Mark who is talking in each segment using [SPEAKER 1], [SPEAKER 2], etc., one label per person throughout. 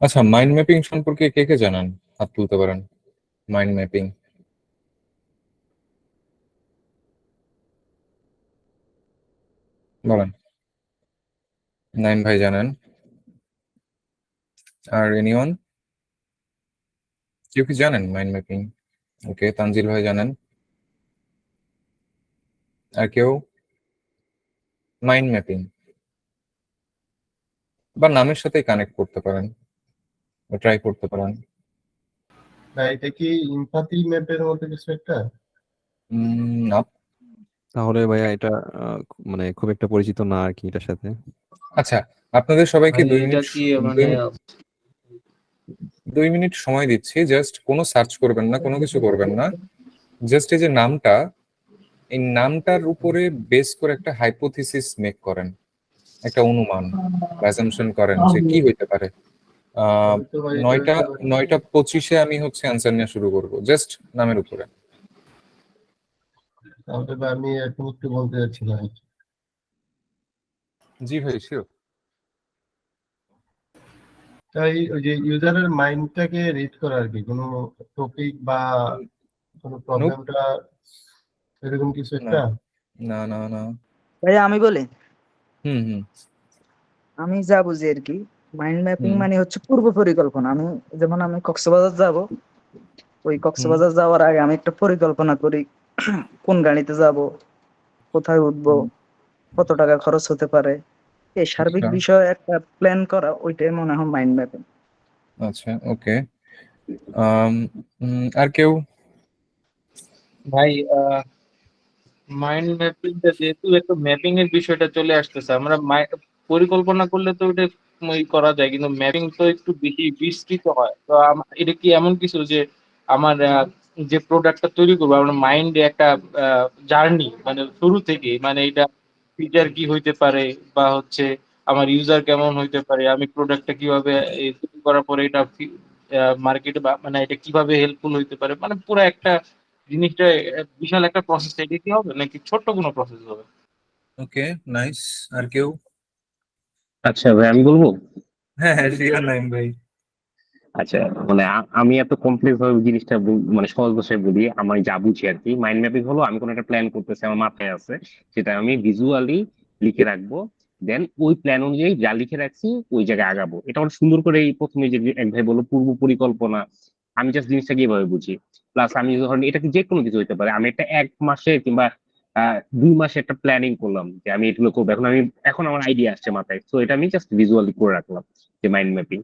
[SPEAKER 1] আচ্ছা, mind mapping সম্পর্কে কে কে জানেন? হাত তুলতে পারেন। মাইন্ড ম্যাপিং বলেন। নাইম ভাই জানেন? আর এনিওয়ান? কেউ কি জানেন মাইন্ড ম্যাপিং? ওকে, তানজিল ভাই জানেন? আর কেউ? মাইন্ড ম্যাপিং বা নামের সাথে কানেক্ট করতে পারেন, ট্রাই করতে পারেন।
[SPEAKER 2] না, এটা কি ইম্পাথি ম্যাপের মতো কিছু একটা?
[SPEAKER 1] না।
[SPEAKER 3] তাহলে ভাইয়া এটা মানে খুব একটা পরিচিত না আর কি এটার সাথে।
[SPEAKER 1] আচ্ছা, আপনাদের সবাইকে
[SPEAKER 4] ভাই এটা কি মানে
[SPEAKER 1] 2 মিনিট সময় দিচ্ছি। জাস্ট কোনো সার্চ করবেন না, কোনো কিছু করবেন না। জাস্ট এই যে নামটা, এই নামটার উপরে বেস করে একটা হাইপোথিসিস মেক করেন, একটা অনুমান বা অ্যাসাম্পশন করেন যে কি হইতে পারে।
[SPEAKER 2] আমি তো ভাই এটা
[SPEAKER 1] নয়টা
[SPEAKER 2] হইতে পারে।
[SPEAKER 1] 9:25-এ আমি হচ্ছে অ্যান্সার নিয়ে শুরু করব, জাস্ট নামের উপরে।
[SPEAKER 2] তাহলে ভাই আমি এখন একটু বলতে যাচ্ছিলাম।
[SPEAKER 1] জি ভাই, শিওর।
[SPEAKER 2] তাই ওই যে ইউজারের মাইন্ডটাকে রিড করা আর কি, কোনো টপিক বা কোনো
[SPEAKER 1] নোপ।
[SPEAKER 2] প্রবলেমটা, এরকম কিছু
[SPEAKER 1] না
[SPEAKER 2] একটা।
[SPEAKER 1] না না না।
[SPEAKER 5] ভাইয়া আমি বলি,
[SPEAKER 1] হুম হুম
[SPEAKER 5] আমি যা বুঝি আর কি, মাইন্ড ম্যাপিং
[SPEAKER 1] হুম
[SPEAKER 5] মানে হচ্ছে পূর্ব পরিকল্পনা। যেমন আমি কক্সবাজার যাব, ওই
[SPEAKER 1] হুম।
[SPEAKER 5] কক্সবাজার যাওয়ার আগে আমি একটা পরিকল্পনা করি, কোন গাড়িতে যাব, কোথায় উঠবো,
[SPEAKER 1] হুম।
[SPEAKER 5] কত টাকা খরচ হতে পারে, এই সার্বিক
[SPEAKER 1] আচ্ছা
[SPEAKER 5] বিষয়ে একটা প্ল্যান করা, ওইটাই মনে হয় মাইন্ড ম্যাপিং।
[SPEAKER 1] আচ্ছা, ওকে। আর কেউ?
[SPEAKER 4] ভাই মাইন্ড ম্যাপিংটা যেহেতু একটা ম্যাপিং এর বিষয়টা চলে আসতেছে, আমরা পরিকল্পনা করলে তো ওটা করা যায়, কিন্তু ম্যাপিং তো একটু বেশি বিস্তৃত হয়। তো এটা কি এমন কিছু যে আমার যে প্রোডাক্টটা তৈরি করবো আমার মাইন্ডে একটা জার্নি, মানে শুরু থেকে, মানে এটা ফিচার কি হইতে পারে, বা হচ্ছে আমার ইউজার কেমন হইতে পারে, আমি প্রোডাক্টটা কিভাবে তৈরি করার পরে এটা মার্কেটে, বা মানে এটা কিভাবে হেল্পফুল হইতে পারে, মানে পুরো একটা জিনিসটা বিশাল একটা প্রসেস। এটা কি হবে নাকি ছোট্ট কোনো প্রসেস হবে?
[SPEAKER 1] ওকে, নাইস। আর কেউ?
[SPEAKER 6] আচ্ছা ভাই, আমি বলবো।
[SPEAKER 1] হ্যাঁ হ্যাঁ, শিওর নাইম ভাই।
[SPEAKER 6] আচ্ছা, মানে আমি এত কমপ্লেক্স ভাবে জিনিসটা মানে সহজ ভাষায় বলি, আমি যা বুঝি আর কি। মাইন্ড ম্যাপিং হলো আমি কোনো একটা প্ল্যান করতেছি, আমার মাথায় আছে, সেটা আমি ভিজুয়ালি লিখে রাখবো। দেন ওই প্ল্যান অনুযায়ী যা লিখে রাখছি ওই জায়গায় আগাবো। এটা অনেক সুন্দর করে এই প্রথমে যে এক ভাই বললো পূর্ব পরিকল্পনা, আমি জাস্ট জিনিসটাকে এভাবে বুঝি। প্লাস আমি ধরেন এটা কি যে কোনো কিছু হতে পারে, আমি একটা 1 মাসে কিংবা 2 মাসে একটা প্ল্যানিং করলাম যে আমি এগুলো করবো। এখন আমার আইডিয়া আসছে মাথায়, তো এটা আমি জাস্ট ভিজুয়ালি করে রাখলাম, যে মাইন্ড ম্যাপিং।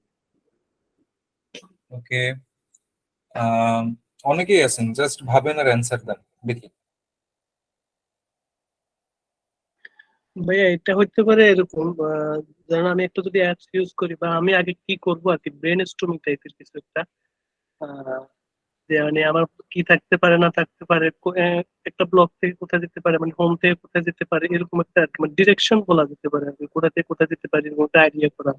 [SPEAKER 1] ওকে। অনেকেই আছেন, জাস্ট ভাবেন আর অ্যান্সার দেন, দেখি।
[SPEAKER 7] ভাইয়া এটা হইতে পারে এরকম, ধরেন আমি একটা যদি অ্যাপস ইউজ করি, বা আমি আগে কি করবো আর কি, ব্রেন স্টর্মিং টাইপের কিছু একটা। আহ, যে মানে আমার কি থাকতে পারে না থাকতে পারে, একটা ব্লক থেকে কোথায় যেতে পারে, মানে হোম থেকে কোথায় যেতে পারে, এরকম একটা আর কি, মানে ডিরেকশন বলা যেতে পারে আর কি, কোথা থেকে কোথায় যেতে পারে এরকম একটা আইডিয়া করা।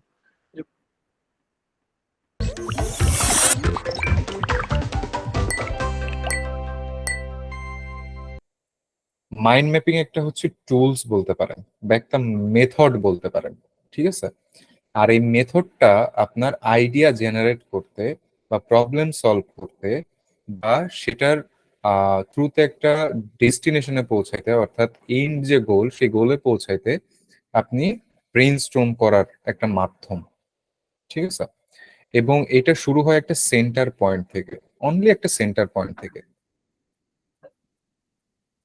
[SPEAKER 1] মাইন্ড ম্যাপিং একটা হচ্ছে টুলস বলতে পারেন, বা একটা মেথড বলতে পারেন, ঠিক আছে? আর এই মেথডটা আপনার আইডিয়া জেনারেট করতে বা প্রবলেম সলভ করতে, বা সেটার থ্রুতে একটা ডেস্টিনেশনে পৌঁছাইতে, অর্থাৎ এন্ড যে গোল, সেই গোলে পৌঁছাইতে আপনি ব্রেইনস্টর্ম করার একটা মাধ্যম, ঠিক আছে? এবং এটা শুরু হয় একটা সেন্টার পয়েন্ট থেকে, অনলি একটা সেন্টার পয়েন্ট থেকে।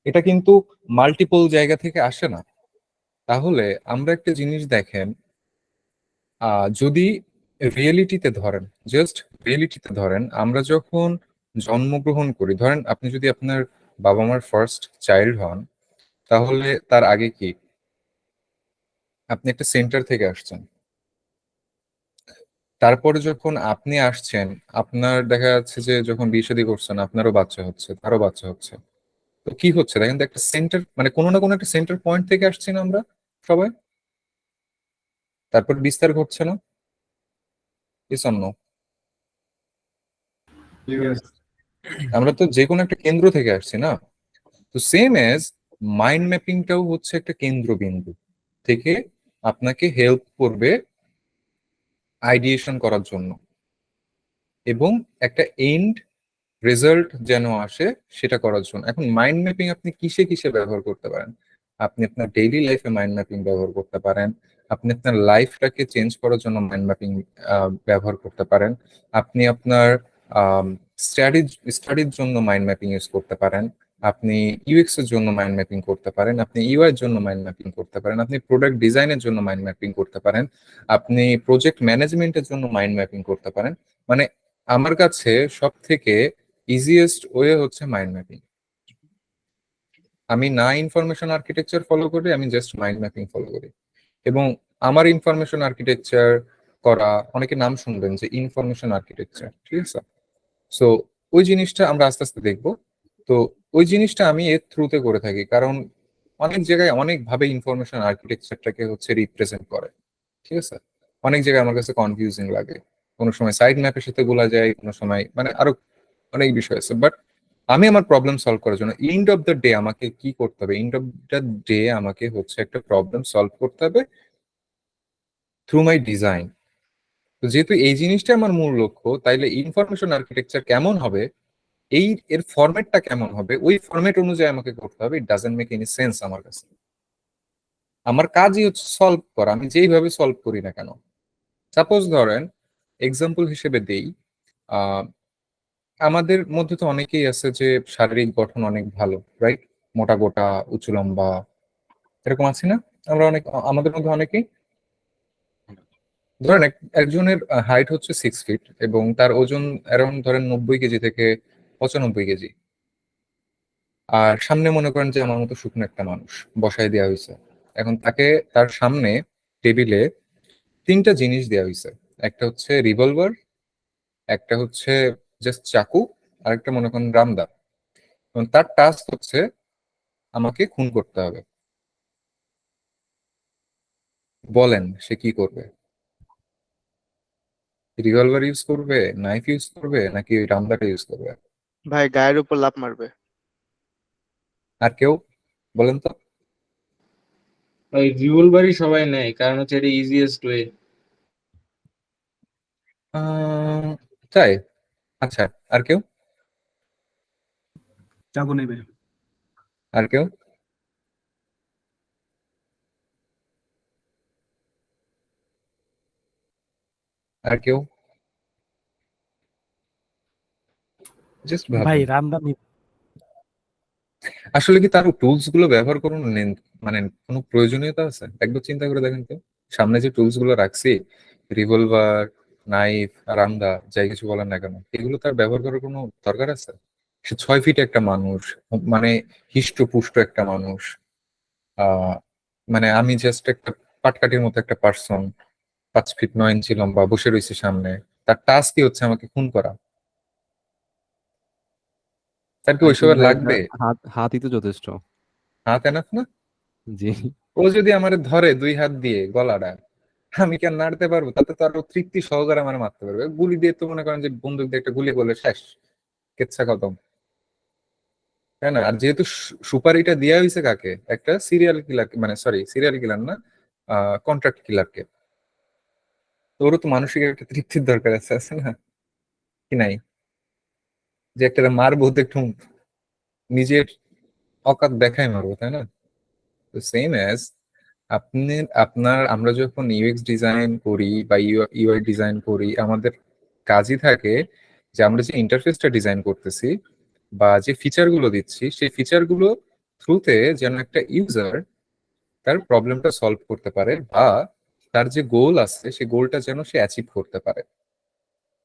[SPEAKER 1] এটা কিন্তু মাল্টিপল জায়গা থেকে আসে না। তাহলে আমরা একটা জিনিস দেখেন, যদি রিয়েলিটিতে ধরেন, জাস্ট রিয়েলিটিতে ধরেন, আমরা যখন জন্মগ্রহণ করি, ধরেন আপনি যদি আপনার বাবা মার ফার্স্ট চাইল্ড হন, তাহলে তার আগে কি আপনি একটা সেন্টার থেকে আসছেন। তারপরে যখন আপনি আসছেন, আপনার দেখা যাচ্ছে যে যখন বিয়ে শাদী করছেন, আপনারও বাচ্চা হচ্ছে, তারও বাচ্চা হচ্ছে। তো কি হচ্ছে দেখেন তো, একটা সেন্টার, মানে কোনো না কোনো একটা সেন্টার পয়েন্ট থেকে আসছি না আমরা সবাই? তারপর বিস্তার ঘটছে না? ইসন্ন। আমরা তো যে কোনো একটা কেন্দ্র থেকে আসছি না? তো সেম এজ মাইন্ড ম্যাপিংটাও হচ্ছে একটা কেন্দ্রবিন্দু থেকে আপনাকে হেল্প করবে আইডিয়েশন করার জন্য, এবং একটা এন্ড রেজাল্ট যেন আসে সেটা করার জন্য। এখন মাইন্ড ম্যাপিং আপনি কিসে কিসে ব্যবহার করতে পারেন? আপনি আপনার ডেইলি লাইফে মাইন্ড ম্যাপিং ব্যবহার করতে পারেন, আপনি আপনার লাইফটাকে চেঞ্জ করার জন্য মাইন্ড ম্যাপিং ব্যবহার করতে পারেন, আপনি আপনার স্টাডি স্টাডির জন্য মাইন্ড ম্যাপিং ইউজ করতে পারেন, আপনি ইউএক্স এর জন্য মাইন্ড ম্যাপিং করতে পারেন, আপনি ইউআই এর জন্য মাইন্ড ম্যাপিং করতে পারেন, আপনি প্রোডাক্ট ডিজাইনের জন্য মাইন্ড ম্যাপিং করতে পারেন, আপনি প্রজেক্ট ম্যানেজমেন্টের জন্য মাইন্ড ম্যাপিং করতে পারেন। মানে আমার কাছে সব থেকে ইজিয়েস্ট ওয়ে হচ্ছে মাইন্ড ম্যাপিং। আমি না ইনফরমেশন আর্কিটেকচার ফলো করি, আমি জাস্ট মাইন্ড ম্যাপিং ফলো করি। এবং আমার ইনফরমেশন আর্কিটেকচার করা, অনেকে নাম শুনবেন যে ইনফরমেশন আর্কিটেকচার, ঠিক আছে? সো ওই জিনিসটা আমরা আস্তে আস্তে দেখবো। তো ওই জিনিসটা আমি এর থ্রুতে করে থাকি, কারণ অনেক জায়গায় অনেক ভাবে ইনফরমেশন আর্কিটেকচারটাকে হচ্ছে রিপ্রেজেন্ট করে, ঠিক আছে? অনেক জায়গায় আমার কাছে কনফিউজিং লাগে, কোনো সময় সাইড ম্যাপের সাথে গোলা যায়, কোনো সময় মানে আরো অনেক বিষয় আছে। বাট আমি আমার প্রবলেম সলভ করার জন্য এন্ড অফ দ্য ডে আমাকে কি করতে হবে? এন্ড অফ দ্য ডে আমাকে হচ্ছে একটা প্রবলেম সলভ করতে হবে থ্রু মাই ডিজাইন। তো যেহেতু এই জিনিসটা আমার মূল লক্ষ্য, তাইলে ইনফরমেশন আর্কিটেকচার কেমন হবে, এর ফরম্যাটটা কেমন হবে, ওই ফরম্যাট অনুযায়ী আমাকে করতে হবে। It doesn't make any sense আমার কাছে। আমার কাজই হচ্ছে সলভ করা, আমি যেইভাবে সলভ করি না কেন। সাপোজ ধরেন, এক্সাম্পল হিসেবে দেই, আহ আমাদের মধ্যে তো অনেকেই আছে যে শারীরিক গঠন অনেক ভালো, রাইট? মোটা গোটা, উঁচু লম্বা, এরকম আছি না আমরা? অনেক, আমাদের মধ্যে অনেকেই ধরেন একজনের হাইট হচ্ছে 6 ফিট এবং তার ওজন অ্যারাউন্ড ধরেন 90 কেজি থেকে 95 কেজি। আর সামনে মনে করেন যে আমার মতো শুকনো একটা মানুষ বসায় দেওয়া হয়েছে। এখন তাকে তার সামনে টেবিলে 3টা জিনিস দেওয়া হয়েছে। একটা হচ্ছে রিভলভার, একটা হচ্ছে জাস্ট চাকু, আর একটা মনে করেন রামদা। এবং তার টাস্ক হচ্ছে আমাকে খুন করতে হবে। বলেন সে কি করবে? রিভলভার ইউজ করবে, নাইফ ইউজ করবে, নাকি ওই রামদাটা ইউজ করবে?
[SPEAKER 8] ভাই গায়ের উপর লাফ মারবে।
[SPEAKER 1] আর কেউ বলেন তো?
[SPEAKER 4] ওই রিভলভারই সবাই নেয়, কারণ হচ্ছে এটা ইজিয়েস্ট ওয়ে।
[SPEAKER 1] তাই? আচ্ছা, আর কেউ?
[SPEAKER 9] চাকু নেবে।
[SPEAKER 1] আর কেউ? আর কেউ? জাস্ট
[SPEAKER 9] ভাই
[SPEAKER 1] ভাবেন।
[SPEAKER 9] রামদানি।
[SPEAKER 1] আসলে কি তার টুলস গুলো ব্যবহার করুন মানে কোনো প্রয়োজনীয়তা আছে? একবার চিন্তা করে দেখেন তো, সামনে যে টুলস গুলো রাখছি, রিভলভার, নাইফ, রামদা, যাই কিছু বলেন না কেন, এগুলো তার ব্যবহার করার কোনো দরকার আছে? সে 6 ফিট একটা মানুষ, মানে হিষ্টপুষ্ট একটা মানুষ। আহ মানে আমি জাস্ট একটা পাটকাঠির মতো একটা পার্সন, 5 ফিট 9 ইঞ্চি লম্বা, বসে রয়েছে সামনে। তার টাস্ক কি হচ্ছে আমাকে খুন করা? তার কি
[SPEAKER 3] আই থিঙ্ক
[SPEAKER 1] ওইসবের
[SPEAKER 3] ভাই
[SPEAKER 1] লাগবে?
[SPEAKER 3] হাতই তো যথেষ্ট।
[SPEAKER 1] হাত এনাফ না?
[SPEAKER 3] জি।
[SPEAKER 1] ও যদি আমার ধরে 2 হাত দিয়ে গলাটা, আমি কি আর নাড়তে পারবো? তাতে তো আরো তৃপ্তি সহকারে আমার মারতে পারবে। গুলি দিয়ে তো মনে করেন যে বন্দুক দিয়ে একটা গুলি করলে শেষ, কেচ্ছা খতম, তাই না? আর যেহেতু সুপারিটা দেওয়া হয়েছে কাকে? একটা সিরিয়াল কিলার, মানে সরি সিরিয়াল কিলার না, কন্ট্রাক্ট কিলারকে। তো ওরও তো মানসিক একটা তৃপ্তির দরকার আছে, আছে না? কি নাই? যে একটা মারবো তো একটু নিজের অকাত দেখাই মারবো, তাই না? তো সেম অ্যাজ আপনি, আমরা যখন ইউএক্স ডিজাইন করি বা ইউআই ডিজাইন করি, আমাদের কাজই থাকে যে আমরা যে ইন্টারফেসটা ডিজাইন করতেছি বা যে ফিচার গুলো দিচ্ছি, সেই ফিচার গুলো থ্রুতে যেন একটা ইউজার তার প্রবলেমটা সলভ করতে পারে, বা তার যে গোল আছে সেই গোলটা যেন সে অ্যাচিভ করতে পারে।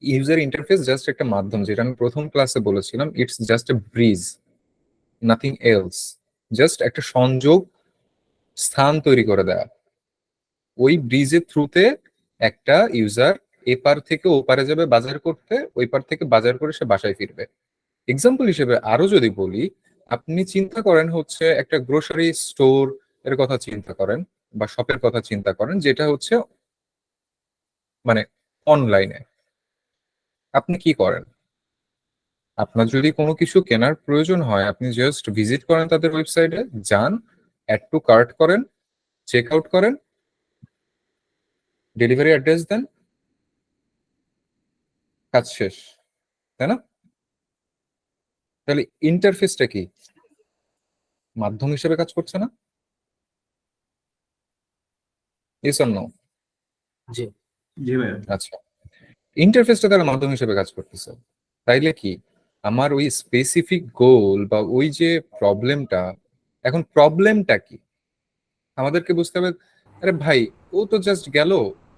[SPEAKER 1] ইউজার ইন্টারফেস জাস্ট একটা মাধ্যম, যেটা আমি প্রথম ক্লাসে বলেছিলাম, it's just a bridge, nothing else. Just একটা সংযোগ স্থান তৈরি করে দেয়া। ওই ব্রিজের থ্রুতে একটা ইউজার এপার থেকে ওপারে যাবে বাজার করতে, ওই পার থেকে বাজার করে সে বাসায় ফিরবে। এক্সাম্পল হিসেবে আরো যদি বলি, আপনি চিন্তা করেন হচ্ছে একটা গ্রোসারি স্টোর এর কথা চিন্তা করেন, বা শপের কথা চিন্তা করেন, যেটা হচ্ছে মানে অনলাইনে। আপনি কি করেন? আপনার যদি কোনো কিছু কেনার প্রয়োজন হয়, আপনি জাস্ট ভিজিট করেন তাদের ওয়েবসাইটে, যান, অ্যাড টু কার্ট করেন, চেক আউট করেন, ডেলিভারি অ্যাড্রেস দেন, কাজ শেষ, তাই না? তাহলে ইন্টারফেসটা কি মাধ্যম হিসেবে কাজ করছে না? Yes or no?
[SPEAKER 9] জি জি ভাইয়া।
[SPEAKER 1] আচ্ছা, ইন্টারফেসটা তাহলে মাধ্যম হিসেবে কাজ করতেছে। তাইলে কি আমার ওই স্পেসিফিক গোল বা ওই যে প্রবলেমটা, এখন প্রবলেমটা কি আমাদেরকে বুঝতে হবে। আরে ভাই, ও তো জাস্ট গেল,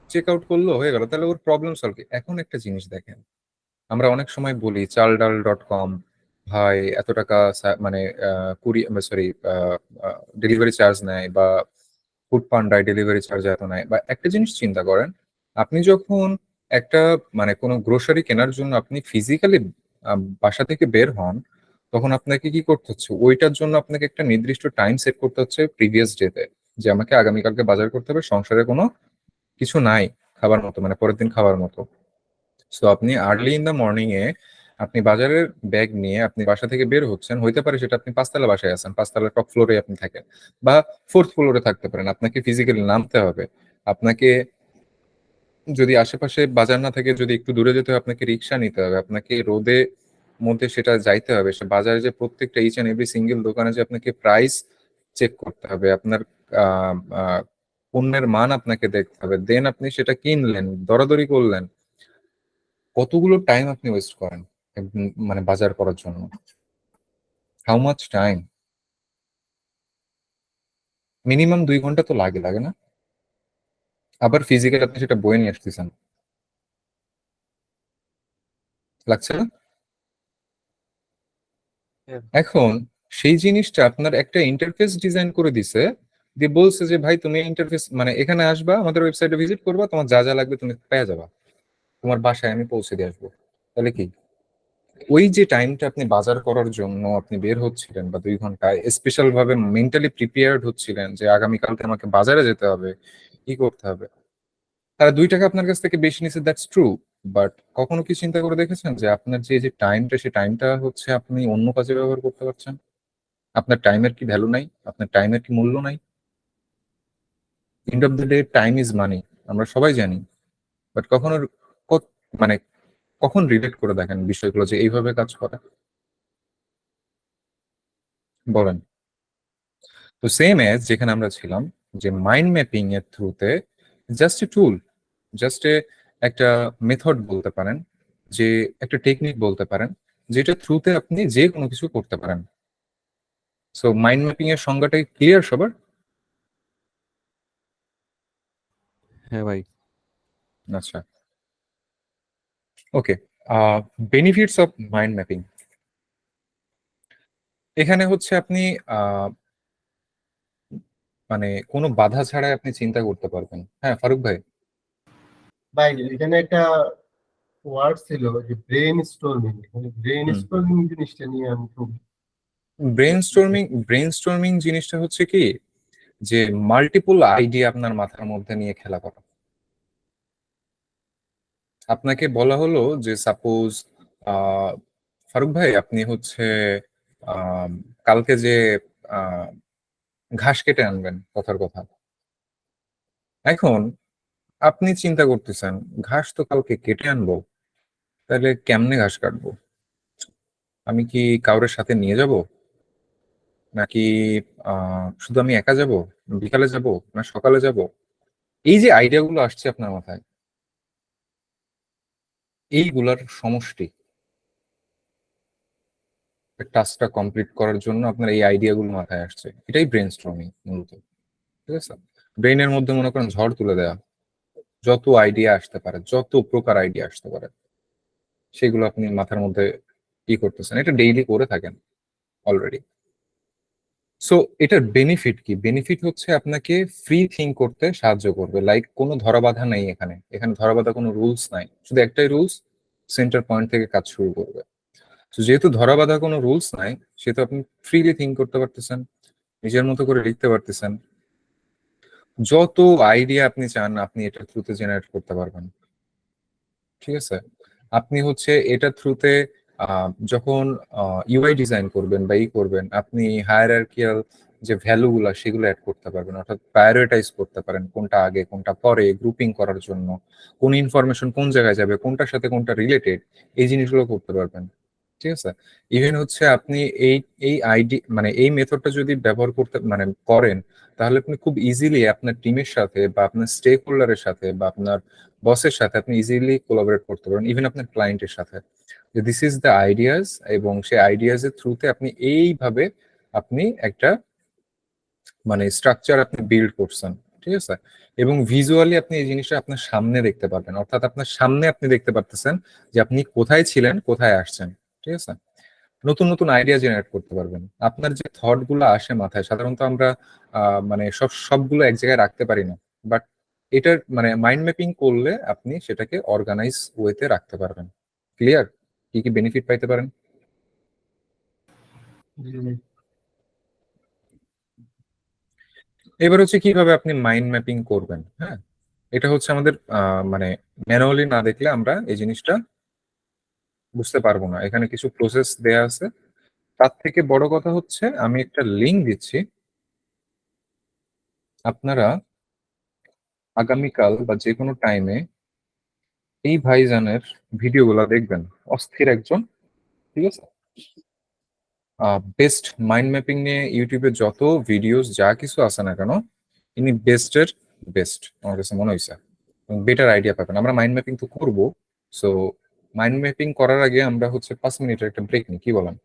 [SPEAKER 1] চেক আউট করলো, হয়ে গেল, তাহলে ওর প্রবলেম সলভ কি? এখন একটা জিনিস দেখেন, আমরা অনেক সময় বলি চালডাল.com, ভাই এত টাকা মানে কুড়ি, সরি, ডেলিভারি চার্জ নেয়, বা ফুড পান্ডায় ডেলিভারি চার্জ এত নেয়। বা একটা জিনিস চিন্তা করেন, আপনি যখন একটা মানে কোনো গ্রোসারি কেনার জন্য আপনি ফিজিক্যালি বাসা থেকে বের হন, তখন আপনাকে কি করতে হচ্ছে? ওইটার জন্য আপনাকে একটা নির্দিষ্ট টাইম সেট করতে হচ্ছে প্রিভিয়াস ডেতে, যে আমাকে আগামীকালকে বাজার করতে হবে, সংসারে কোনো কিছু নাই খাবার মতো, মানে পরের দিন খাবার মতো। সো আপনি আর্লি ইন দ্য মর্নিং এ আপনি বাজারের ব্যাগ নিয়ে আপনি বাসা থেকে বের হচ্ছেন, হইতে পারে সেটা আপনি পাঁচতলা বাসায় আছেন, পাঁচতলার টপ ফ্লোরে আপনি থাকেন, বা ফোর্থ ফ্লোরে থাকতে পারেন। আপনাকে ফিজিক্যালি নামতে হবে, আপনাকে যদি আশেপাশে বাজার না থাকে, যদি একটু দূরে যেতে হয়, আপনাকে রিক্সা নিতে হবে, আপনাকে রোদে মধ্যে সেটা যাইতে হবে, সে বাজারে যে প্রত্যেকটা ইচ এন্ড এভরি সিঙ্গেল দোকানে যে আপনাকে প্রাইস চেক করতে হবে, আপনার আহ, আহ, পণ্যের মান আপনাকে দেখতে হবে, দেন আপনি সেটা কিনলেন, দরাদরি করলেন। কতগুলো টাইম আপনি ওয়েস্ট করেন মানে বাজার করার জন্য? How much time? মিনিমাম 2 ঘন্টা তো লাগে, লাগে না? আবার ফিজিক্যালি আপনি সেটা বয়ে নিয়ে আসতেছেন, লাগছে না? এখন সেই জিনিসটা আপনার একটা ইন্টারফেস ডিজাইন করে দিছে, দিয়ে বলছে যে ভাই তুমি ইন্টারফেস মানে এখানে আসবা, আমাদের ওয়েবসাইটে ভিজিট করবা, তোমার যা যা লাগবে তুমি পেয়ে যাবা, তোমার বাসায় আমি পৌঁছে দিয়ে আসবো। তাহলে কি ওই যে টাইমটা আপনি বাজার করার জন্য আপনি বের হচ্ছিলেন, বা 2 ঘন্টায় স্পেশাল ভাবে মেন্টালি প্রিপেয়ার্ড হচ্ছিলেন যে আগামীকালকে আমাকে বাজারে যেতে হবে, কি করতে হবে, তারা 2 টাকা আপনার কাছ থেকে বেশি নিচ্ছে, দ্যাটস ট্রু। বাট কখনো কি চিন্তা করে দেখেছেন যে আপনার যে যে টাইমটা, সেই টাইমটা হচ্ছে আপনি অন্য কাজে ব্যবহার করতে পারছেন? আপনার টাইমের কি ভ্যালু নাই? আপনার টাইমের কি মূল্য নাই? End of the day time is money, আমরা সবাই জানি। বাট কখনো মানে কখন রিলেট করে দেখেন বিষয়গুলো যে এইভাবে কাজ করে? বলেন। তো সেম এজ যেখানে আমরা ছিলাম, যে মাইন্ড ম্যাপিং এর থ্রুতে just a tool, just a একটা মেথড বলতে পারেন, যে একটা টেকনিক বলতে পারেন, যেটা থ্রুতে আপনি যে কোনো কিছু করতে পারেন। সো মাইন্ড ম্যাপিং এর সংজ্ঞাটাই ক্লিয়ার সবার?
[SPEAKER 3] হ্যাঁ ভাই।
[SPEAKER 1] আচ্ছা, ওকে। বেনিফিটস অফ মাইন্ড ম্যাপিং, এখানে হচ্ছে আপনি আহ, মানে কোনো বাধা ছাড়াই আপনি চিন্তা করতে পারবেন। হ্যাঁ ফারুক ভাই?
[SPEAKER 2] ভাই এখানে একটা ওয়ার্ড ছিল যে ব্রেন স্টর্মিং। ব্রেন স্টর্মিং জিনিসটা নিয়ে আমি খুব
[SPEAKER 1] ব্রেন স্টর্মিং জিনিসটা হচ্ছে কি, যে মাল্টিপল আইডিয়া আপনার মাথার মধ্যে নিয়ে খেলা করা। আপনাকে বলা হলো যে সাপোজ ফারুক ভাই আপনি হচ্ছে আহ, কালকে যে আহ, ঘাস কেটে আনবেন, কথার কথা। এখন আপনি চিন্তা করতেছেন, ঘাস তো কালকে কেটে আনবো, তাহলে কেমনে ঘাস কাটবো? আমি কি কাউরের সাথে নিয়ে যাব, নাকি শুধু আমি একা যাব, বিকালে যাব না সকালে যাব? এই যে আইডিয়া গুলো আসছে আপনার মাথায়, এইগুলার সমষ্টি টাস্কটা কমপ্লিট করার জন্য আপনার এই আইডিয়া গুলো মাথায় আসছে, এটাই ব্রেন স্টর্মিং মূলত। ঠিক আছে? ব্রেনের মধ্যে মনে করেন ঝড় তুলে দেয়া, যত আইডিয়া আসতে পারে, যত প্রকার আইডিয়া আসতে পারে, সেগুলো আপনি মাথার মধ্যে কি করতেছেন, এটা ডেইলি করে থাকেন অলরেডি। সো এটার বেনিফিট কি? বেনিফিট হচ্ছে আপনাকে ফ্রি থিঙ্ক করতে সাহায্য করবে। লাইক কোনো ধরাবাধা নেই এখানে, এখানে ধরাবাধা কোনো রুলস নাই, শুধু একটাই রুলস, সেন্টার পয়েন্ট থেকে কাজ শুরু করবে। তো যেহেতু ধরাবাধা কোনো রুলস নাই, সেহেতু আপনি ফ্রিলি থিঙ্ক করতে পারতেছেন, নিজের মতো করে লিখতে পারতেছেন, যত আইডিয়া আপনি চান আপনি এটার থ্রুতে জেনারেট করতে পারবেন। ঠিক আছে? আপনি হচ্ছে এটার থ্রুতে যখন ইউআই ডিজাইন করবেন বা ই করবেন, আপনি হায়ারার্কিয়াল যে ভ্যালুগুলা সেগুলো অ্যাড করতে পারবেন, অর্থাৎ প্রায়োরিটাইজ করতে পারেন কোনটা আগে কোনটা পরে, গ্রুপিং করার জন্য কোন ইনফরমেশন কোন জায়গায় যাবে, কোনটার সাথে কোনটা রিলেটেড, এই জিনিসগুলো করতে পারবেন। ঠিক আছে, ইভেন হচ্ছে আপনি এই এই আইডি মানে এই মেথডটা যদি ব্যবহার করতে মানে করেন, তাহলে আপনি খুব ইজিলি আপনার টিমের সাথে বা আপনার স্টেক হোল্ডারের সাথে বা আপনার বসের সাথে আপনি ইজিলি কোলাবরেট করতে পারেন, ইভেন আপনার ক্লায়েন্টের সাথে। দিস ইজ দ্য আইডিয়াস, এবং সেই আইডিয়াস এর থ্রুতে আপনি এইভাবে আপনি একটা মানে স্ট্রাকচার আপনি বিল্ড করছেন। ঠিক আছে, এবং ভিজুয়ালি আপনি এই জিনিসটা আপনার সামনে দেখতে পারবেন, অর্থাৎ আপনার সামনে আপনি দেখতে পারতেছেন যে আপনি কোথায় ছিলেন কোথায় আসছেন। ঠিক আছে, নতুন নতুন আইডিয়া জেনারেট করতে পারবেন। আপনার যে থট গুলো আসে মাথায়, সাধারণত আমরা মানে সবগুলো এক জায়গায় রাখতে পারি না, বাট এটার মানে মাইন্ড ম্যাপিং করলে আপনি সেটাকে অর্গানাইজ ওয়েতে রাখতে পারবেন। ক্লিয়ার কি কি বেনিফিট পাইতে পারেন? এবার হচ্ছে কিভাবে আপনি মাইন্ড ম্যাপিং করবেন। হ্যাঁ, এটা হচ্ছে আমাদের মানে ম্যানুয়ালি না দেখলে আমরা এই জিনিসটা বুঝতে পারবো না। এখানে কিছু প্রসেস দেয়া আছে। তার থেকে বড় কথা হচ্ছে আমি একটা লিংক দিচ্ছি, আপনারা আগামীকাল বা যে কোনো টাইমে এই ভাইজানের ভিডিওগুলো দেখবেন। অস্থির একজন। ঠিক আছে, বেস্ট মাইন্ড ম্যাপিং নিয়ে ইউটিউবে যত ভিডিওস যা কিছু আছে না কেন, ইনি বেস্টের বেস্ট আমার কাছে মনে হয়েছে। বেটার আইডিয়া পাবেন। আমরা মাইন্ড ম্যাপিং তো করবো, সো মাইন্ড ম্যাপিং করার আগে আমরা হচ্ছে 5 মিনিটের একটা ব্রেক নিই, কি বলেন?